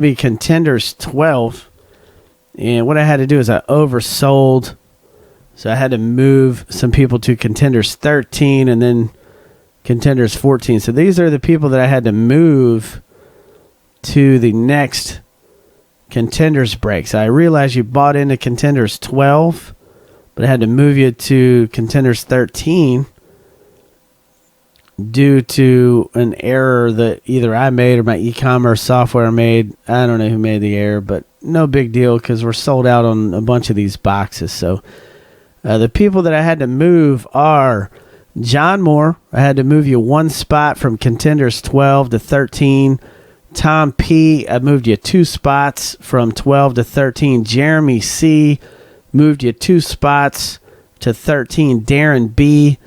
be Contenders 12. And what I had to do is I oversold. So I had to move some people to Contenders 13 and then Contenders 14. So these are the people that I had to move to the next Contenders break. So I realized you bought into Contenders 12, but I had to move you to Contenders 13 due to an error that either I made or my e-commerce software made. I don't know who made the error, but no big deal because we're sold out on a bunch of these boxes. So the people that I had to move are John Moore. I had to move you one spot from Contenders 12 to 13. Tom P., I moved you 2 spots from 12 to 13. Jeremy C., moved you 2 spots to 13. Darren B.,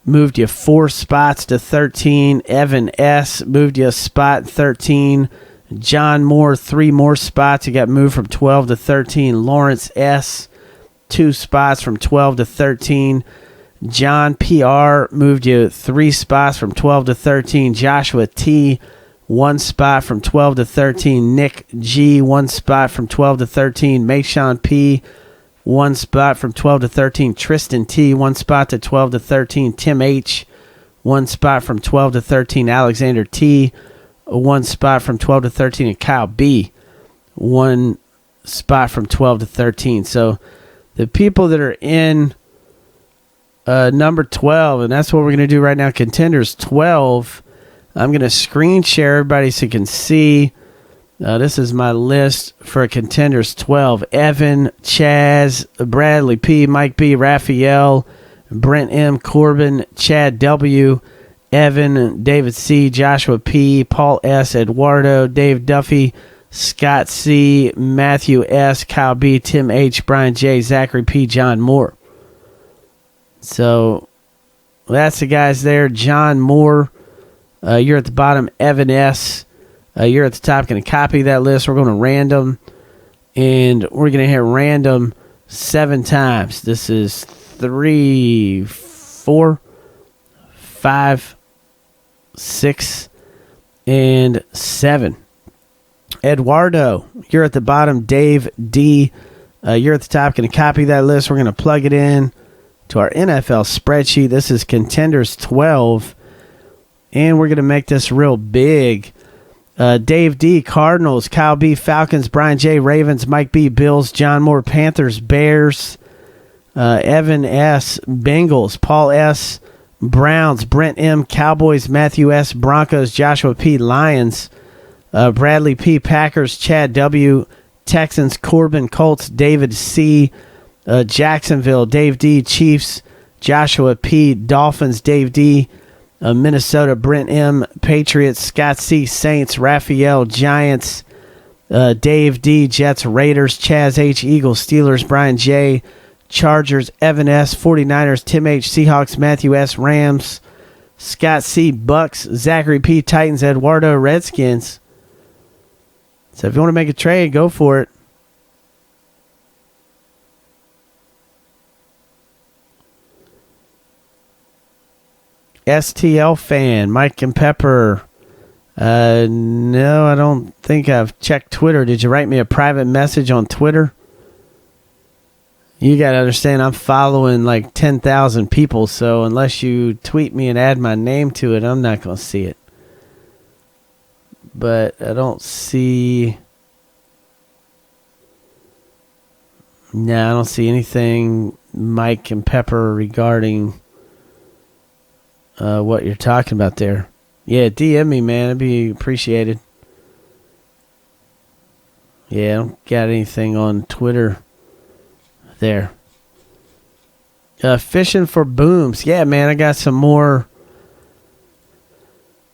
moved you 4 spots to 13. Evan S. moved you a spot 13. John Moore, 3 more spots. You got moved from 12 to 13. Lawrence S., 2 spots from 12 to 13. John P.R. moved you 3 spots from 12 to 13. Joshua T., 1 spot from 12 to 13. Nick G., 1 spot from 12 to 13. Mayshawn P., 1 spot from 12 to 13. Tristan T., 1 spot to 12 to 13. Tim H., 1 spot from 12 to 13. Alexander T., 1 spot from 12 to 13. And Kyle B., 1 spot from 12 to 13. So the people that are in number 12, and that's what we're going to do right now, Contenders 12, I'm going to screen share everybody so you can see. This is my list for Contenders 12. Evan, Chaz, Bradley P., Mike B., Raphael, Brent M., Corbin, Chad W., Evan, David C., Joshua P., Paul S., Eduardo, Dave Duffy, Scott C., Matthew S., Kyle B., Tim H., Brian J., Zachary P., John Moore. So that's the guys there. John Moore, you're at the bottom. Evan S., you're at the top. Going to copy that list. We're going to random, and we're going to hit random 7 times. This is 3, 4, 5, 6, and 7. Eduardo, you're at the bottom. Dave D., you're at the top. Going to copy that list. We're going to plug it in to our NFL spreadsheet. This is Contenders 12, and we're going to make this real big. Dave D., Cardinals. Kyle B., Falcons. Brian J., Ravens. Mike B., Bills. John Moore, Panthers. Bears. Evan S., Bengals. Paul S., Browns. Brent M., Cowboys. Matthew S., Broncos. Joshua P., Lions. Bradley P., Packers. Chad W., Texans. Corbin, Colts. David C., Jacksonville. Dave D., Chiefs. Joshua P., Dolphins. Dave D., Minnesota. Brent M., Patriots. Scott C., Saints. Raphael, Giants. Dave D., Jets. Raiders. Chaz H., Eagles. Steelers. Brian J., Chargers. Evan S., 49ers. Tim H., Seahawks. Matthew S., Rams. Scott C., Bucks. Zachary P., Titans. Eduardo, Redskins. So if you want to make a trade, go for it. STL fan, Mike and Pepper. No, I don't think I've checked Twitter. Did you write me a private message on Twitter? You got to understand, I'm following like 10,000 people, so unless you tweet me and add my name to it, I'm not going to see it. But I don't see... No, I don't see anything, Mike and Pepper, regarding what you're talking about there. Yeah, DM me, man. It'd be appreciated. Yeah, I don't got anything on Twitter there. Fishing for booms. Yeah, man, I got some more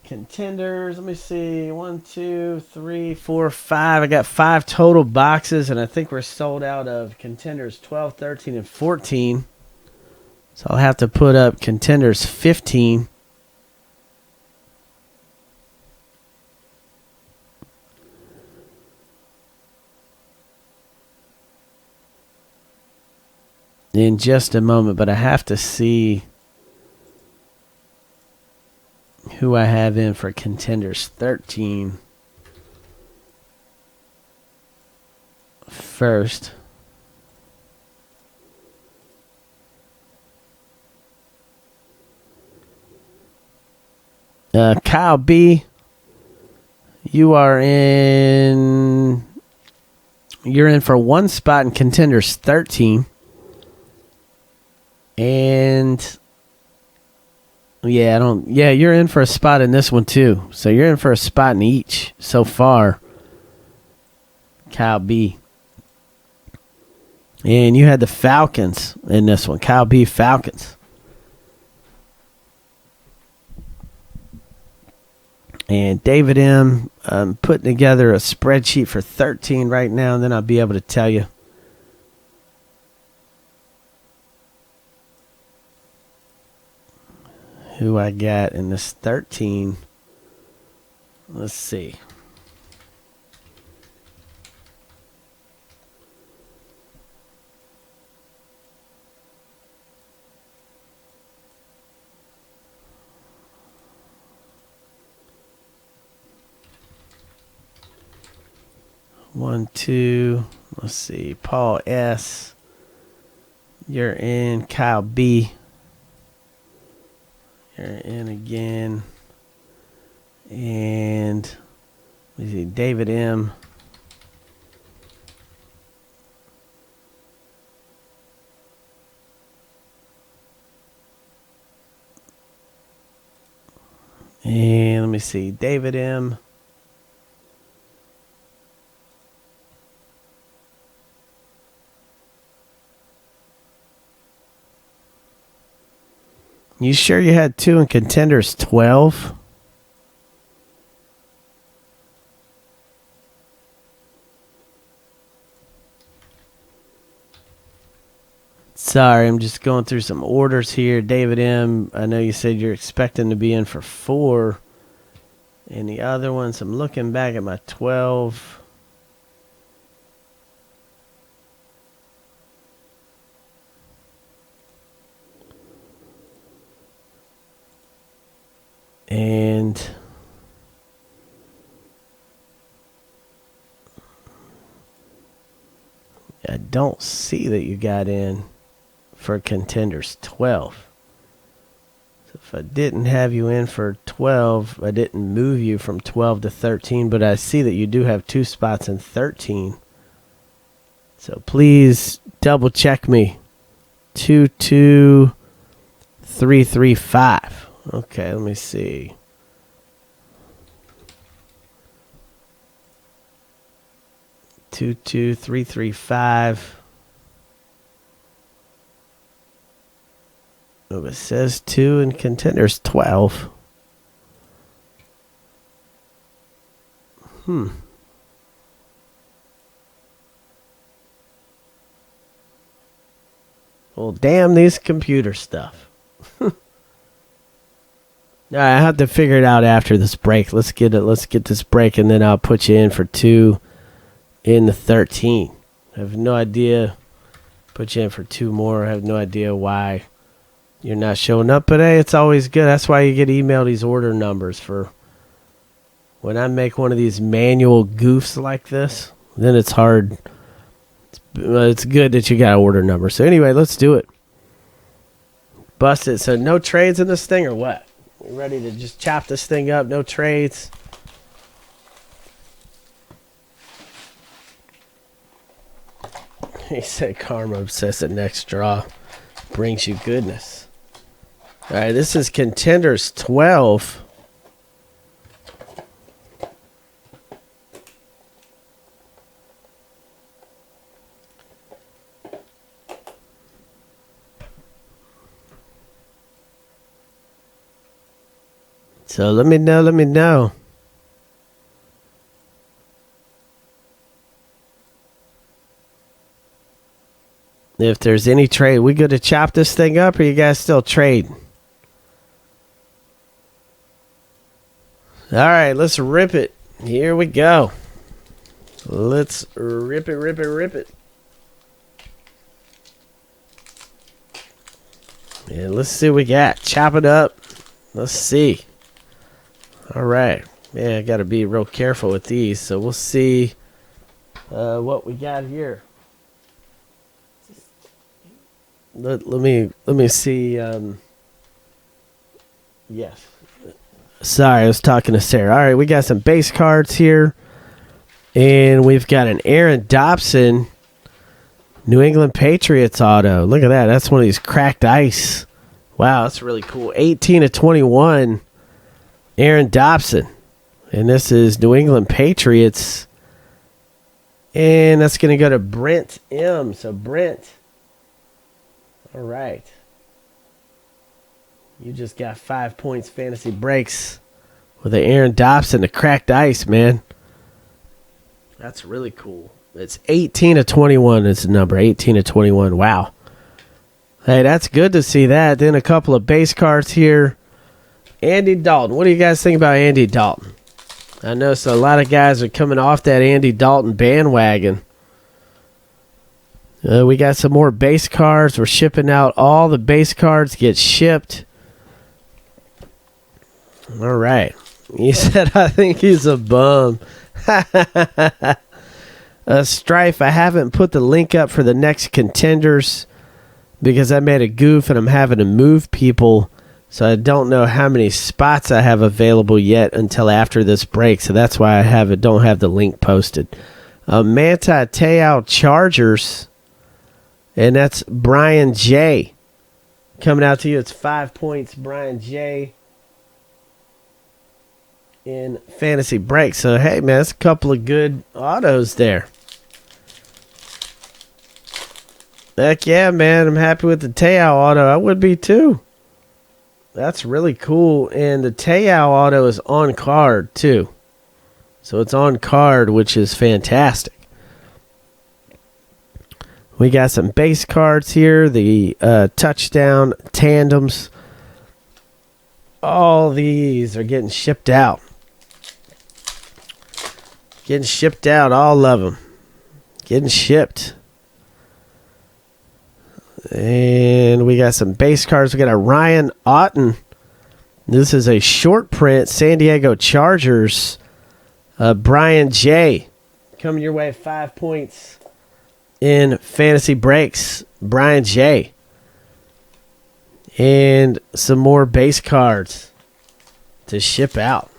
Contenders. Let me see. 1, 2, 3, 4, 5. I got 5 total boxes, and I think we're sold out of Contenders 12, 13, and 14. So I'll have to put up Contenders 15. In just a moment, but I have to see who I have in for Contenders 13. first. Kyle B, you're in for one spot in Contenders 13. And you're in for a spot in this one too. So you're in for a spot in each so far. Kyle B. And you had the Falcons in this one. Kyle B, Falcons. And David M, I'm putting together a spreadsheet for 13 right now, and then I'll be able to tell you. Who I got in this 13. Let's see. One, two. Let's see. Paul S. You're in. Kyle B. You're in again. And let me see. David M. And let me see. David M. You sure you had two in Contenders 12? Sorry, I'm just going through some orders here. David M., I know you said you're expecting to be in for 4. And the other ones, I'm looking back at my 12. And I don't see that you got in for Contenders 12. So if I didn't have you in for 12, I didn't move you from 12 to 13, but I see that you do have 2 spots in 13. So please double check me. 22335. Okay, let me see. Two, 335. Oh, it says 2 in Contenders 12. Well, damn these computer stuff. All right, I have to figure it out after this break. Let's get this break, and then I'll put you in for 2 in the 13. I have no idea. Put you in for 2 more. I have no idea why you're not showing up. But hey, it's always good. That's why you get emailed these order numbers for when I make one of these manual goofs like this. Then it's hard. It's good that you got an order number. So anyway, let's do it. Bust it. So no trades in this thing or what? We're ready to just chop this thing up. No trades. He said karma obsessed at next draw brings you goodness. All right, this is Contenders 12. So let me know. If there's any trade, we good to chop this thing up, or you guys still trade? All right, let's rip it. Here we go. Let's rip it. Yeah, let's see what we got. Chop it up. Let's see. All right. Yeah, I got to be real careful with these. So we'll see what we got here. Let me see. Yes. Sorry, I was talking to Sarah. All right, we got some base cards here. And we've got an Aaron Dobson New England Patriots auto. Look at that. That's one of these cracked ice. Wow, that's really cool. 18/21, Aaron Dobson. And this is New England Patriots. And that's going to go to Brent M. So, Brent. All right. You just got 5 points fantasy breaks with the Aaron Dobson, the cracked ice, man. That's really cool. It's 18/21 is the number. 18/21. Wow. Hey, that's good to see that. Then a couple of base cards here. Andy Dalton. What do you guys think about Andy Dalton? I know so a lot of guys are coming off that Andy Dalton bandwagon. We got some more base cards. We're shipping out. All the base cards get shipped. All right. He said, I think he's a bum. Strife, I haven't put the link up for the next Contenders because I made a goof and I'm having to move people, so I don't know how many spots I have available yet until after this break, so that's why I don't have the link posted. Manti Te'o Chargers, and that's Brian J. Coming out to you, it's 5 points, Brian J. in fantasy break. So, hey, man, that's a couple of good autos there. Heck yeah, man. I'm happy with the Te'o auto. I would be too. That's really cool. And the Te'o auto is on card too. So it's on card, which is fantastic. We got some base cards here. The touchdown tandems. All these are getting shipped out. Getting shipped out, all of them. Getting shipped. And we got some base cards. We got a Ryan Otten. This is a short print San Diego Chargers. Brian J. Coming your way, 5 points in fantasy breaks. Brian J. And some more base cards to ship out.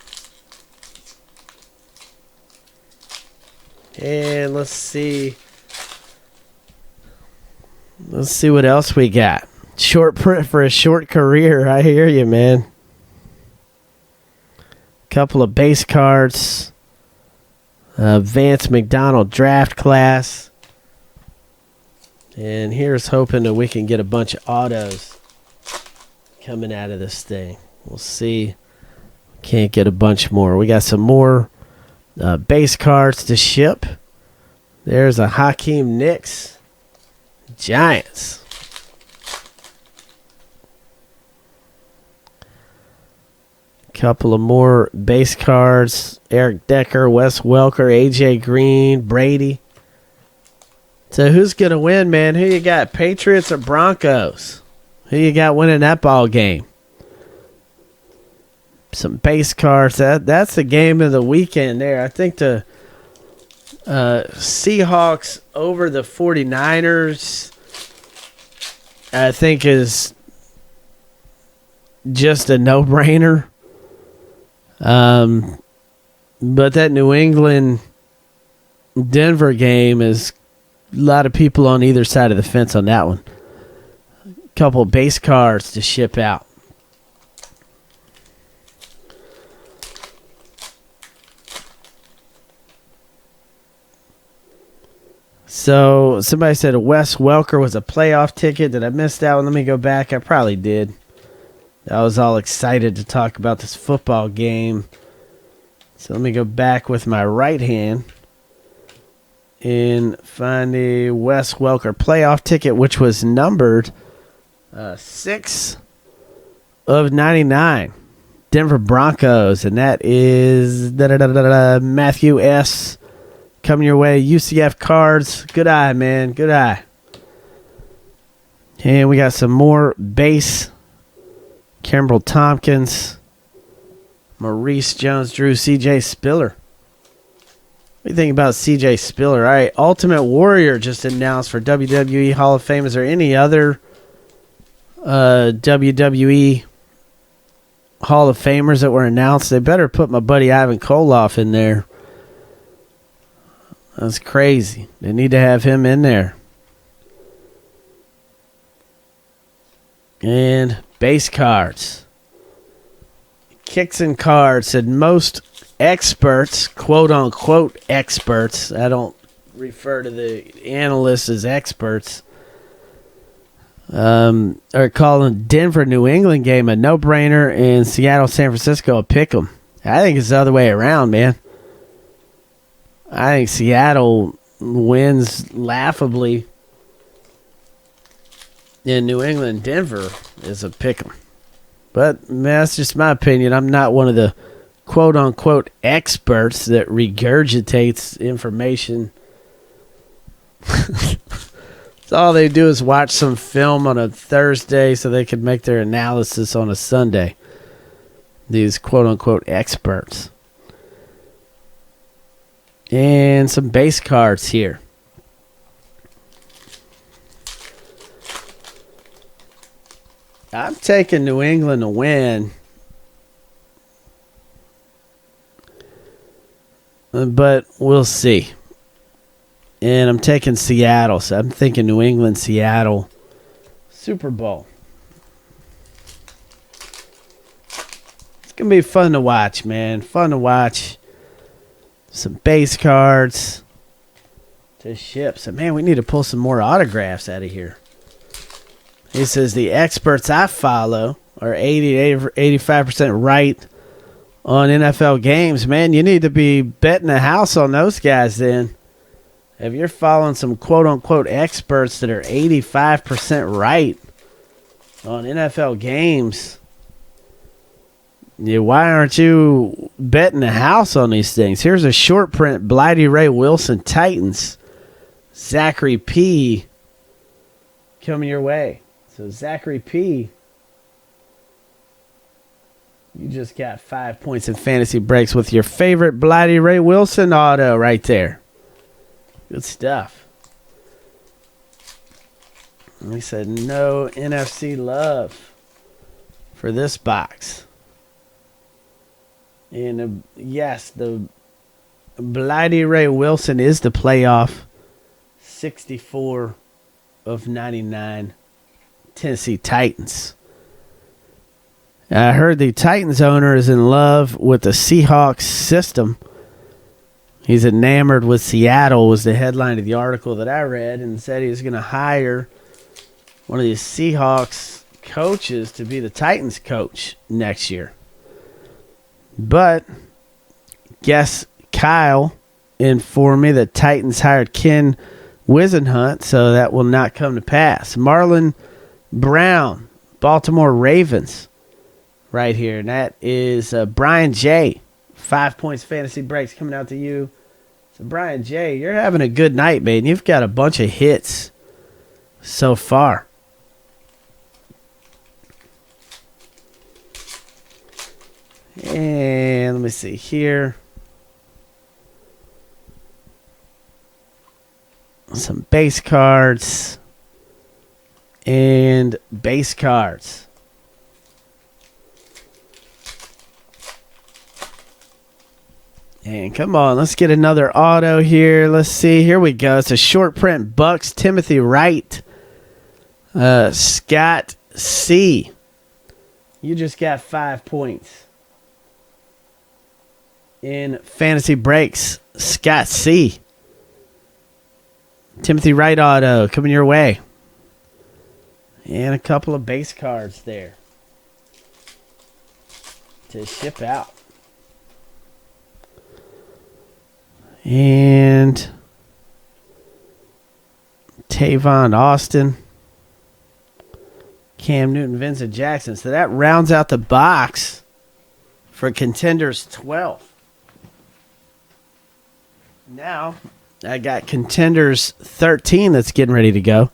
And let's see. Let's see what else we got. Short print for a short career. I hear you, man. Couple of base cards. Vance McDonald draft class. And here's hoping that we can get a bunch of autos coming out of this thing. We'll see. Can't get a bunch more. We got some more base cards to ship. There's a Hakeem Nicks. Giants. Couple of more base cards. Eric Decker, Wes Welker, AJ Green, Brady. So who's going to win, man? Who you got, Patriots or Broncos? Who you got winning that ball game? Some base cards. That's the game of the weekend there. I think the Seahawks over the 49ers, I think, is just a no-brainer. But that New England Denver game is a lot of people on either side of the fence on that one. Couple base cards to ship out. So somebody said Wes Welker was a playoff ticket. Did I miss that one? Let me go back. I probably did. I was all excited to talk about this football game. So let me go back with my right hand and find the Wes Welker playoff ticket, which was numbered 6 of 99. Denver Broncos. And that is Matthew S. Coming your way, UCF cards. Good eye, man. Good eye. And we got some more base. Campbell Tompkins. Maurice Jones-Drew. CJ Spiller. What do you think about CJ Spiller? All right, Ultimate Warrior just announced for WWE Hall of Fame. Is there any other WWE Hall of Famers that were announced? They better put my buddy Ivan Koloff in there. That's crazy. They need to have him in there. And base cards. Kicks and cards said most experts, quote unquote experts, I don't refer to the analysts as experts, are calling Denver New England game a no-brainer and Seattle San Francisco a pick 'em. I think it's the other way around, man. I think Seattle wins laughably, and New England Denver is a pick 'em. But man, that's just my opinion. I'm not one of the quote-unquote experts that regurgitates information. So all they do is watch some film on a Thursday so they can make their analysis on a Sunday. These quote-unquote experts. And some base cards here. I'm taking New England to win. But we'll see. And I'm taking Seattle. So I'm thinking New England, Seattle, Super Bowl. It's going to be fun to watch, man. Fun to watch. Some base cards to ship. So, man, we need to pull some more autographs out of here. He says the experts I follow are 85% right on NFL games. Man, you need to be betting a house on those guys then. If you're following some quote-unquote experts that are 85% right on NFL games, why aren't you betting a house on these things? Here's a short print, Blighty Ray Wilson, Titans. Zachary P. coming your way. So Zachary P., you just got 5 points in fantasy breaks with your favorite Blighty Ray Wilson auto right there. Good stuff. And we said no NFC love for this box. And yes, the Blighty Ray Wilson is the playoff. 64 of 99. Tennessee Titans. I heard the Titans owner is in love with the Seahawks system. He's enamored with Seattle was the headline of the article that I read, and said he was going to hire one of these Seahawks coaches to be the Titans coach next year. But guess Kyle informed me that Titans hired Ken Wisenhunt, so that will not come to pass. Marlon Brown, Baltimore Ravens, right here. And that is Brian J. 5 points fantasy breaks coming out to you. So Brian J., you're having a good night, man. You've got a bunch of hits so far. And let me see here. Some base cards. And base cards. And come on, let's get another auto here. Let's see. Here we go. It's a short print. Bucks, Timothy Wright. Scott C. You just got 5 points in fantasy breaks. Scott C. Timothy Wright auto coming your way. And a couple of base cards there to ship out. And Tavon Austin. Cam Newton, Vincent Jackson. So that rounds out the box for Contenders 12. Now, I got Contenders 13 that's getting ready to go.